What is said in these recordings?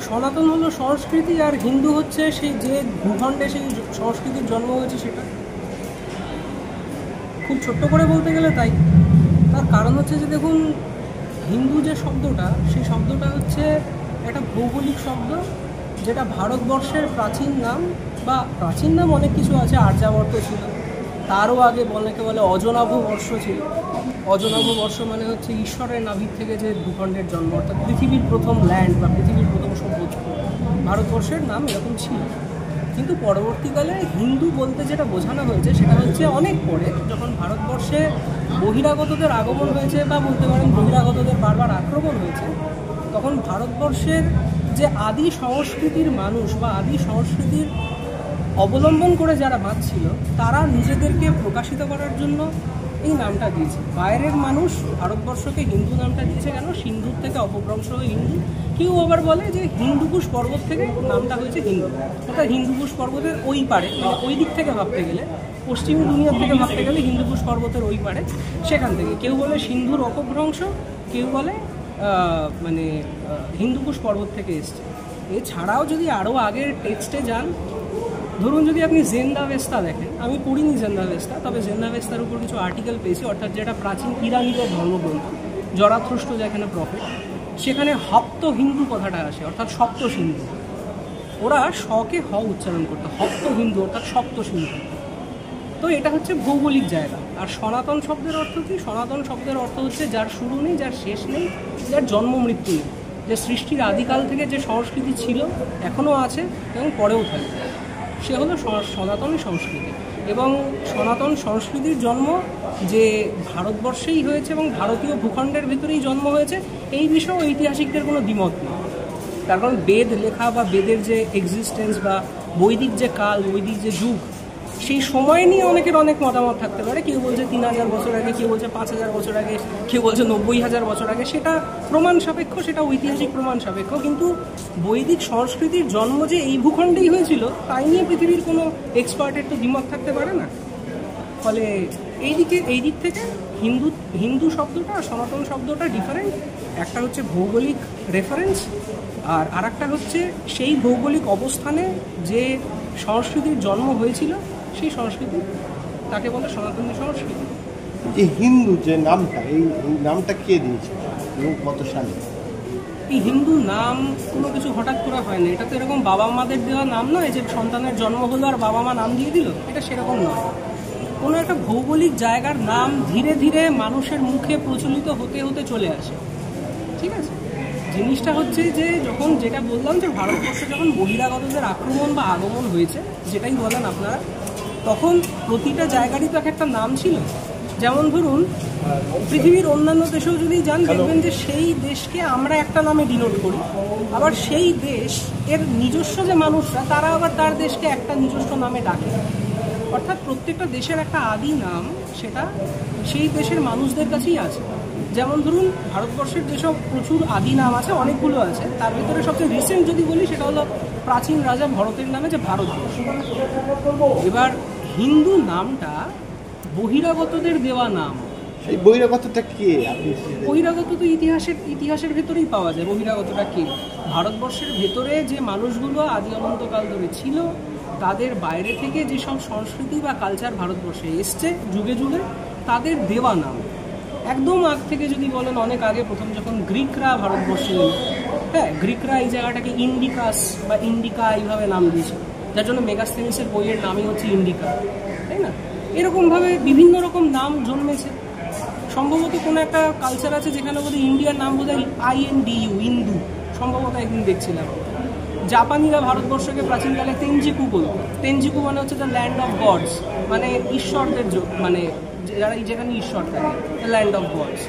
সনাতন হলো সংস্কৃতি, আর হিন্দু হচ্ছে সেই যে ভূখণ্ডে সেই সংস্কৃতির জন্ম হয়েছে সেটা। খুব ছোট্ট করে বলতে গেলে তাই। তার কারণ হচ্ছে যে দেখুন, হিন্দু যে শব্দটা, সেই শব্দটা হচ্ছে একটা ভৌগোলিক শব্দ, যেটা ভারতবর্ষের প্রাচীন নাম, বা প্রাচীন নাম অনেক কিছু আছে, আর্যাবর্ত ছিল, তারও আগে অনেকে বলে অজনাভ বর্ষ ছিল। অজনাভ বর্ষ মানে হচ্ছে ঈশ্বরের নাভির থেকে যে ভূখণ্ডের জন্ম, অর্থাৎ পৃথিবীর প্রথম ল্যান্ড বা পৃথিবীর প্রথম সভ্যতা, ভারতবর্ষের নাম এরকম ছিল। কিন্তু পরবর্তীকালে হিন্দু বলতে যেটা বোঝানো হয়েছে সেটা হচ্ছে অনেক পরে, যখন ভারতবর্ষে বহিরাগতদের আগমন হয়েছে, বা বলতে পারেন বহিরাগতদের বারবার আক্রমণ হয়েছে, তখন ভারতবর্ষের যে আদি সংস্কৃতির মানুষ বা আদি সংস্কৃতির অবলম্বন করে যারা বাঁচছিল, তারা নিজেদেরকে প্রকাশিত করার জন্য এই নামটা দিয়েছে। বাইরের মানুষ ভারতবর্ষকে হিন্দু নামটা দিয়েছে কেন? সিন্ধুর থেকে অপভ্রংশ হয়ে হিন্দু। কেউ আবার বলে যে হিন্দুকুশ পর্বত থেকে নামটা হয়েছে হিন্দু, অর্থাৎ হিন্দুকুশ পর্বতের ওই পারে, মানে ওই দিক থেকে ভাবতে গেলে, পশ্চিম দুনিয়ার থেকে ভাবতে গেলে হিন্দুকুশ পর্বতের ওই পারে, সেখান থেকে। কেউ বলে সিন্ধুর অপভ্রংশ, কেউ বলে মানে হিন্দুকুশ পর্বত থেকে এসছে। এছাড়াও যদি আরও আগের টেক্সটে যান, ধরুন যদি আপনি জেন্দাভেস্তা দেখেন, আমি পড়িনি জেন্দাভেস্তা, তবে জেন্দাভেস্তার উপর কিছু আর্টিকেল পেয়েছি, অর্থাৎ যেটা প্রাচীন ইরানীদের ধর্মগ্রন্থ, জরাথ্রুষ্ট যেখানে প্রফেট, সেখানে হপ্ত হিন্দু কথাটা আসে, অর্থাৎ সপ্ত সিন্ধু। ওরা শকে হ উচ্চারণ করতো, হপ্ত হিন্দু অর্থাৎ সপ্ত সিন্ধু। তো এটা হচ্ছে ভৌগোলিক জায়গা। আর সনাতন শব্দের অর্থ কি? সনাতন শব্দের অর্থ হচ্ছে যার শুরু নেই, যার শেষ নেই, যার জন্ম মৃত্যু নেই, যে সৃষ্টির আদিকাল থেকে যে সংস্কৃতি ছিল, এখনও আছে এবং পরেও থাকবে, সে হলো সনাতনী সংস্কৃতি। এবং সনাতন সংস্কৃতির জন্ম যে ভারতবর্ষেই হয়েছে এবং ভারতীয় ভূখণ্ডের ভিতরেই জন্ম হয়েছে, এই বিষয়ে ঐতিহাসিকদের কোনো দ্বিমত নেই। তার কারণ বেদ লেখা বা বেদের যে এক্সিস্টেন্স বা বৈদিক যে কাল, বৈদিক যে যুগ, সেই সময় নিয়ে অনেকের অনেক মতামত থাকতে পারে। কেউ বলছে 3000 বছর আগে, কেউ বলছে 5000 বছর আগে, কেউ বলছে 90,000 বছর আগে। সেটা প্রমাণ সাপেক্ষ, সেটা ঐতিহাসিক প্রমাণ সাপেক্ষ। কিন্তু বৈদিক সংস্কৃতির জন্ম যে এই ভূখণ্ডেই হয়েছিল, তাই নিয়ে পৃথিবীর কোনো এক্সপার্টের তো দ্বিমত থাকতে পারে না। ফলে এই দিক থেকে হিন্দু শব্দটা আর সনাতন শব্দটা ডিফারেন্ট। একটা হচ্ছে ভৌগোলিক রেফারেন্স, আর আরেকটা হচ্ছে সেই ভৌগোলিক অবস্থানে যে সংস্কৃতির জন্ম হয়েছিল, সেই সংস্কৃতি, তাকে বলে সনাতনী সংস্কৃতি। এই হিন্দু যে নামটা, এই নামটা কে দিয়েছে এবং কত সালে? এই হিন্দু নাম কোনো কিছু হঠাৎ করে হয় না। এটা তো এরকম বাবা মাদের দেওয়া নাম নয় যে সন্তানের জন্ম হলো আর বাবা মা নাম দিয়ে দিল, এটা সেরকম নয়। কোনো একটা ভৌগোলিক জায়গার নাম ধীরে ধীরে মানুষের মুখে প্রচলিত হতে হতে চলে আসে, ঠিক আছে? জিনিসটা হচ্ছে যে যখন, যেটা বললাম, যে ভারতবর্ষে যখন বহিরাগতদের আক্রমণ বা আগমন হয়েছে, যেটাই বলেন আপনারা, তখন প্রতিটা জায়গারই তো একটা নাম ছিল। যেমন ধরুন, পৃথিবীর অন্যান্য দেশেও যদি যান, দেখবেন যে সেই দেশকে আমরা একটা নামে ডিনোট করি, আবার সেই দেশ এর নিজস্ব যে মানুষরা, তারা আবার তার দেশকে একটা নিজস্ব নামে ডাকে। অর্থাৎ প্রত্যেকটা দেশের একটা আদি নাম, সেটা সেই দেশের মানুষদের কাছেই আছে। যেমন ধরুন, ভারতবর্ষের যেসব প্রচুর আদি নাম আছে, অনেকগুলো আছে, তার ভিতরে সবচেয়ে রিসেন্ট যদি বলি, সেটা হলো প্রাচীন রাজা ভরতের নামে যে ভারতবর্ষ। এবার হিন্দু নামটা বহিরাগতদের দেওয়া নাম। এই বহিরাগতটা কে? বহিরাগত তো ইতিহাসের ভেতরেই পাওয়া যায়। বহিরাগতটা কে? ভারতবর্ষের ভেতরে যে মানুষগুলো আদি অনন্তকাল ধরে ছিল, তাদের বাইরে থেকে যেসব সংস্কৃতি বা কালচার ভারতবর্ষে এসছে যুগে যুগে, তাদের দেওয়া নাম। একদম আগ থেকে যদি বলেন, অনেক আগে, প্রথম যখন গ্রিকরা ভারতবর্ষে এলো, হ্যাঁ, গ্রিকরা এই জায়গাটাকে ইন্ডিকাস বা ইন্ডিকা এইভাবে নাম দিয়েছে, যার জন্য মেগাস্থেনিসের বইয়ের নামই হচ্ছে ইন্ডিকা, তাই না? এরকমভাবে বিভিন্ন রকম নাম জন্মেছে। সম্ভবত কোনো একটা কালচার আছে যেখানে বোধহয় ইন্ডিয়ার নাম বোধহয় INDU, ইন্দু, সম্ভবত একদিন দেখছিলাম। জাপানিরা ভারতবর্ষকে প্রাচীনকালে তেনজিকু বলতো। তেনজিকু মানে হচ্ছে দ্য ল্যান্ড অফ গডস, মানে ঈশ্বরদের, মানে যারা যেখানে ঈশ্বর থাকে, দ্য ল্যান্ড অফ গডস।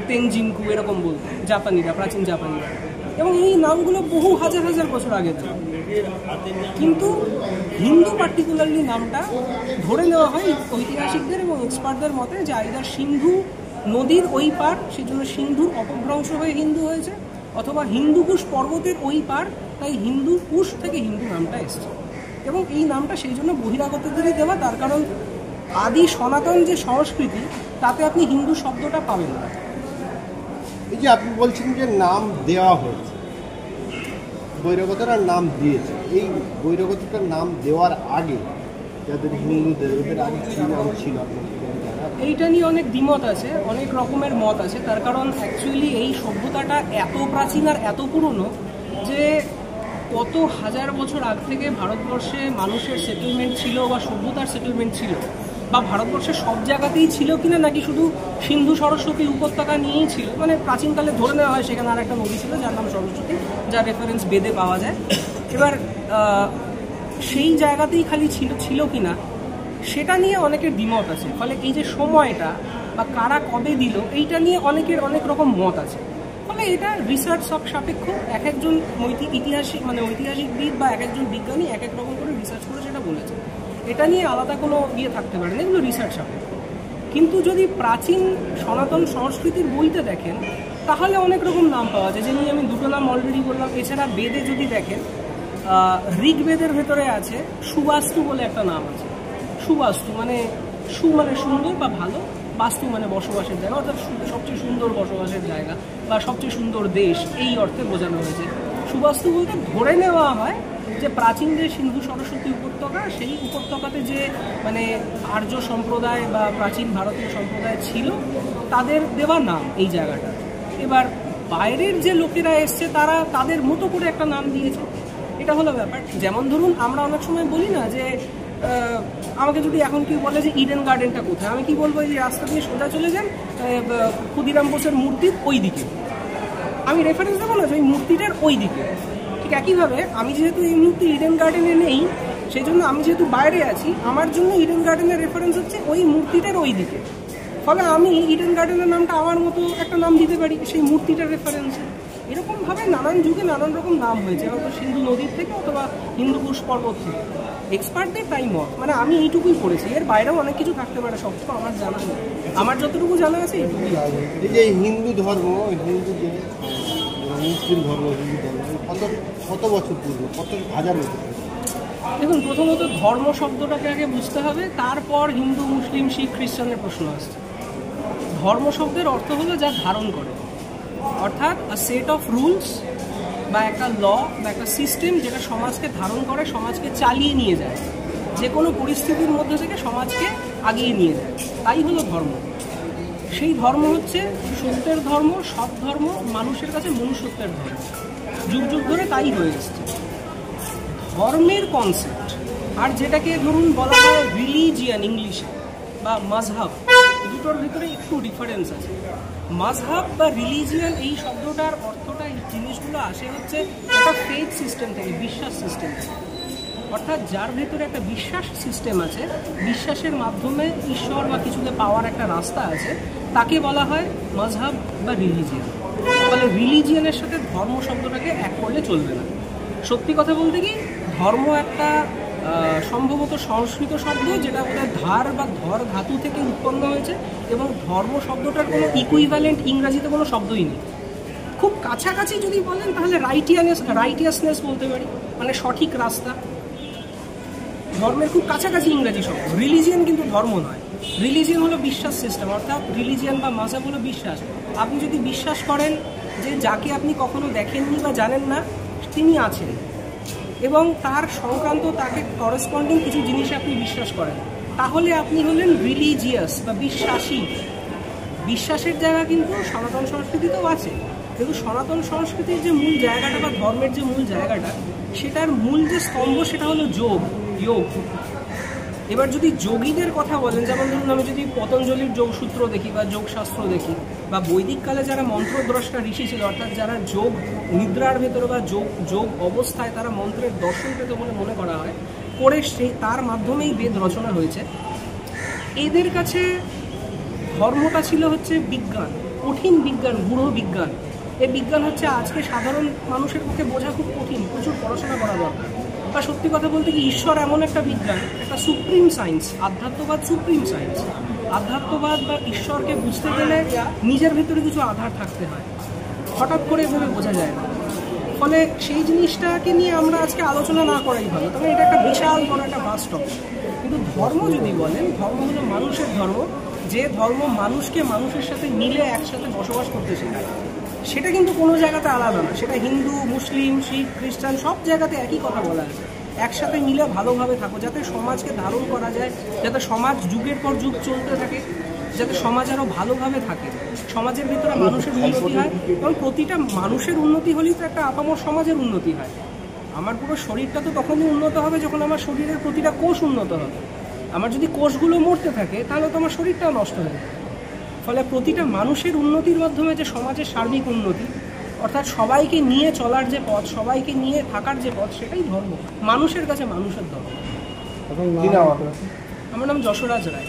তেনজিংকু এরকম বলতো জাপানিরা, প্রাচীন জাপানিরা। এবং এই নামগুলো বহু হাজার হাজার বছর আগে ছিল। কিন্তু হিন্দু পার্টিকুলারলি নামটা ধরে নেওয়া হয় ঐতিহাসিকদের এবং এক্সপার্টদের মতে যে আইদার সিন্ধু নদীর ওই পার, সেই জন্য সিন্ধুর অপভ্রংশ হয়ে হিন্দু হয়েছে, অথবা হিন্দুকুশ পর্বতের ওই পার, তাই হিন্দুকুশ থেকে হিন্দু নামটা এসছে। এবং এই নামটা সেই জন্য বহিরাগতদেরই দেওয়া, তার কারণ আদি সনাতন যে সংস্কৃতি, তাতে আপনি হিন্দু শব্দটা পাবেন না। এই যে আপনি বলছেন যে নাম দেওয়া হয়েছে, বহিরাগতরা নাম দিয়েছে। এই বহিরাগতটার নাম দেওয়ার আগে যাদের হিন্দুদের ওদের আগে কী নাম ছিল? এইটা নিয়ে অনেক দ্বিমত আছে, অনেক রকমের মত আছে। তার কারণ অ্যাকচুয়ালি এই সভ্যতাটা এত প্রাচীন আর এত পুরনো যে কত হাজার বছর আগ থেকে ভারতবর্ষে মানুষের সেটেলমেন্ট ছিল বা সভ্যতার সেটেলমেন্ট ছিল, বা ভারতবর্ষের সব জায়গাতেই ছিল কিনা, নাকি শুধু সিন্ধু সরস্বতী উপত্যকা নিয়েই ছিল। মানে প্রাচীনকালে ধরে নেওয়া হয় সেখানে আর একটা নদী ছিল যার নাম সরস্বতী, যার রেফারেন্স বেদে পাওয়া যায়। এবার সেই জায়গাতেই খালি ছিল কিনা সেটা নিয়ে অনেকের দ্বিমত আছে। ফলে এই যে সময়টা বা কারা কবে দিল এইটা নিয়ে অনেকের অনেক রকম মত আছে। ফলে এটা রিসার্চ সাপেক্ষ, এক একজন ঐতিহাসিকবিদ বা এক একজন বিজ্ঞানী এক এক রকম করে রিসার্চ করে সেটা বলেছে। এটা নিয়ে আলাদা কোনো থাকতে পারে না, এগুলো রিসার্চ সাপেক্ষ। কিন্তু যদি প্রাচীন সনাতন সংস্কৃতির বইতে দেখেন তাহলে অনেক রকম নাম পাওয়া যায়, যে নিয়ে আমি দুটো নাম অলরেডি বললাম। এছাড়া বেদে যদি দেখেন, ঋগ্বেদের ভেতরে আছে সুবাস্তু বলে একটা নাম আছে। সুবাস্তু মানে মানে সুন্দর বা ভালো, বাস্তু মানে বসবাসের জায়গা, অর্থাৎ সবচেয়ে সুন্দর বসবাসের জায়গা বা সবচেয়ে সুন্দর দেশ, এই অর্থে বোঝানো হয়েছে। সুবাস্তু বলতে ধরে নেওয়া হয় যে প্রাচীন যে সিন্ধু সরস্বতী উপত্যকা, সেই উপত্যকাতে যে মানে আর্য সম্প্রদায় বা প্রাচীন ভারতীয় সম্প্রদায় ছিল তাদের দেওয়া নাম এই জায়গাটা। এবার বাইরের যে লোকেরা এসছে তারা তাদের মতো করে একটা নাম দিয়েছে, এটা হলো ব্যাপার। যেমন ধরুন আমরা অনেক সময় বলি না যে আমাকে যদি এখন কেউ বলে যে ইডেন গার্ডেনটা কোথায়, আমি কি বলবো, এই রাস্তা দিয়ে সোজা চলে যান ক্ষুদিরাম বোসের মূর্তির ওই দিকে, আমি রেফারেন্স দেবো না যে ওই মূর্তিটার ওই দিকে। ঠিক একইভাবে আমি যেহেতু এই মুহূর্তে ইডেন গার্ডেনে নেই, সেই জন্য আমি যেহেতু বাইরে আছি, আমার জন্য ইডেন গার্ডেনের রেফারেন্স হচ্ছে ওই মূর্তিটার ওই দিকে। ফলে আমি ইডেন গার্ডেনের নামটা আমার মতো একটা নাম দিতে পারি সেই মূর্তিটার রেফারেন্সে। এরকমভাবে নানান যুগে নানান রকম নাম হয়েছে, হয়তো সিন্ধু নদীর থেকে অথবা হিন্দুকুশ পর্বত থেকে। এক্সপার্টদের তাই মত, মানে আমি এইটুকুই পড়েছি, এর বাইরেও অনেক কিছু থাকতে পারে, সব তো আমার জানা নেই। আমার যতটুকু জানা আছে এইটুকুই। এই যে হিন্দু ধর্ম, হিন্দু যে মুসলিম ধর্ম, হিন্দু ধর্ম কত বছর পূর্ব, কত হাজার বছর? দেখুন, প্রথমত ধর্ম শব্দটাকে আগে বুঝতে হবে, তারপর হিন্দু, মুসলিম, শিখ, খ্রিস্টানের প্রশ্ন আসছে। ধর্ম শব্দের অর্থ হলো যা ধারণ করে, অর্থাৎ আ সেট অফ রুলস বা একটা ল বা একটা সিস্টেম যেটা সমাজকে ধারণ করে, সমাজকে চালিয়ে নিয়ে যায়, যে কোনো পরিস্থিতির মধ্যে থেকে সমাজকে আগিয়ে নিয়ে যায়, তাই হলো ধর্ম। সেই ধর্ম হচ্ছে সত্যের ধর্ম, সৎ ধর্ম, মানুষের কাছে মনুষ্যত্বের ধর্ম, যুগ যুগ ধরে তাই হয়ে এসছে। ধর্মের কনসেপ্ট আর যেটাকে ধরুন বলা হয় রিলিজিয়ান ইংলিশে বা মাযহাব, দুটোর ভিতরে একটু ডিফারেন্স আছে। মাযহাব বা রিলিজিয়ান এই শব্দটার অর্থটা, এই জিনিসগুলো আসে হচ্ছে একটা ফেথ সিস্টেম থেকে, বিশ্বাস সিস্টেম থেকে। অর্থাৎ যার ভেতরে একটা বিশ্বাস সিস্টেম আছে, বিশ্বাসের মাধ্যমে ঈশ্বর বা কিছুকে পাওয়ার একটা রাস্তা আছে, তাকে বলা হয় মাযহাব বা রিলিজিয়ান। ফলে রিলিজিয়ানের সাথে ধর্ম শব্দটাকে এক করলে চলবে না। সত্যি কথা বলতে কি, ধর্ম একটা সম্ভবত সংস্কৃত শব্দ, যেটা বোধহয় ধার বা ধর ধাতু থেকে উৎপন্ন হয়েছে, এবং ধর্ম শব্দটার কোনো ইকুইভ্যালেন্ট ইংরাজিতে কোনো শব্দই নেই। খুব কাছাকাছি যদি বলেন তাহলে রাইটিয়াসনেস বলতে পারি, মানে সঠিক রাস্তা। ধর্মের খুব কাছাকাছি ইংরাজি শব্দ। রিলিজিয়ান কিন্তু ধর্ম নয়, রিলিজিয়ান হলো বিশ্বাস সিস্টেম, অর্থাৎ রিলিজিয়ান বা মাযহাব হলো বিশ্বাস। আপনি যদি বিশ্বাস করেন যে যাকে আপনি কখনো দেখেননি বা জানেন না তিনি আছেন, এবং তার সংক্রান্ত তাকে করেসপন্ডিং কিছু জিনিসে আপনি বিশ্বাস করেন, তাহলে আপনি হলেন রিলিজিয়াস বা বিশ্বাসী। বিশ্বাসের জায়গা কিন্তু সনাতন সংস্কৃতিতেও আছে, কিন্তু সনাতন সংস্কৃতির যে মূল জায়গাটা বা ধর্মের যে মূল জায়গাটা, সেটার মূল যে স্তম্ভ সেটা হলো যোগ। এবার যদি যোগীদের কথা বলেন, যেমন ধরুন আমি যদি পতঞ্জলির যোগসূত্র দেখি বা যোগশাস্ত্র দেখি, বা বৈদিককালে যারা মন্ত্রদ্রষ্টা ঋষি ছিল, অর্থাৎ যারা যোগ নিদ্রার ভেতরে বা যোগ অবস্থায় তারা মন্ত্রের দর্শন পেত বলে মনে করা হয়, করে সেই তার মাধ্যমেই বেদ রচনা হয়েছে। এদের কাছে ধর্মটা ছিল হচ্ছে বিজ্ঞান, কঠিন বিজ্ঞান, গূঢ় বিজ্ঞান। এই বিজ্ঞান হচ্ছে আজকে সাধারণ মানুষের পক্ষে বোঝা খুব কঠিন, প্রচুর পড়াশোনা করা দরকার। বা সত্যি কথা বলতে কি, ঈশ্বর এমন একটা বিজ্ঞান, একটা সুপ্রিম সায়েন্স, আধ্যাত্মবাদ সুপ্রিম সায়েন্স। আধ্যাত্মবাদ বা ঈশ্বরকে বুঝতে গেলে নিজের ভেতরে কিছু আধার থাকতে হয়, হঠাৎ করে এভাবে বোঝা যায় না। ফলে সেই জিনিসটাকে নিয়ে আমরা আজকে আলোচনা না করাই ভালো, তবে এটা একটা বিশাল বড় একটা বাস্তব। কিন্তু ধর্ম যদি বলেন, ধর্ম হলো মানুষের ধর্ম, যে ধর্ম মানুষকে মানুষের সাথে মিলে একসাথে বসবাস করতে শেখায়। সেটা কিন্তু কোনো জায়গাতে আলাদা না, সেটা হিন্দু, মুসলিম, শিখ, খ্রিস্টান সব জায়গাতে একই কথা বলা আছে। একসাথে মিলে ভালোভাবে থাকো, যাতে সমাজকে ধারণ করা যায়, যাতে সমাজ যুগের পর যুগ চলতে থাকে, যাতে সমাজ আরও ভালোভাবে থাকে, সমাজের ভিতরে মানুষের উন্নতি হয়, এবং প্রতিটা মানুষের উন্নতি হলেই তো একটা আপামর সমাজের উন্নতি হয়। আমার পুরো শরীরটা তো তখনই উন্নত হবে যখন আমার শরীরের প্রতিটা কোষ উন্নত হবে। আমার যদি কোষগুলো মরতে থাকে তাহলে তো আমার শরীরটাও নষ্ট হয়ে যাবে। ফলে প্রতিটা মানুষের উন্নতির মাধ্যমে যে সমাজের সার্বিক উন্নতি, অর্থাৎ সবাইকে নিয়ে চলার যে পথ, সবাইকে নিয়ে থাকার যে পথ, সেটাই ধর্ম। মানুষের কাছে মানুষের ধর্ম। কি নাম আপনার? আমার নাম যশোরাজ রায়।